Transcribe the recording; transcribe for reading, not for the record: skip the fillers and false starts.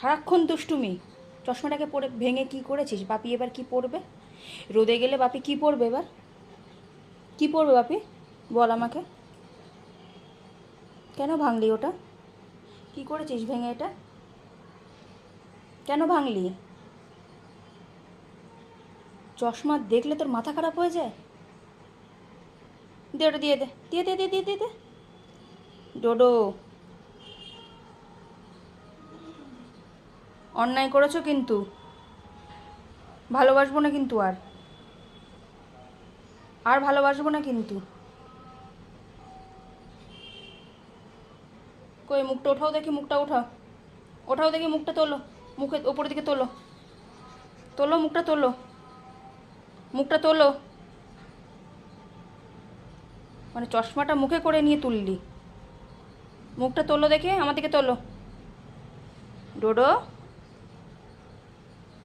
সারাক্ষণ দুষ্টুমি। চশমাটাকে পরে ভেঙে কি করেছিস? বাপি এবার কি পরবে? রোদে গেলে বাপি কি পরবে এবার? কি পরবে বাপি? বল আমাকে। কেন ভাঙলি ওটা? কি করেছিস ভেঙে এটা? কেন ভাঙলি? চশমা দেখলে তোর মাথা খারাপ হয়ে যায়? দে ওটা, দিয়ে দে, দিয়ে দে, দিয়ে দিয়ে দিয়ে দে। ডোডো, অন্যায় করেছো কিন্তু। ভালোবাসবো না কিন্তু আর ভালোবাসবো না কিন্তু। কই মুখটা ওঠাও দেখি, মুখটা ওঠাও। ওঠাও দেখি মুখটা, তোলো। মুখে ওপরের দিকে তোলো। তোলো মুখটা, তোলো। মুখটা তোলো। মানে চশমাটা মুখে করে নিয়ে তুললি? মুখটা তোলো দেখে, আমার দিকে তোলো। ডোডো।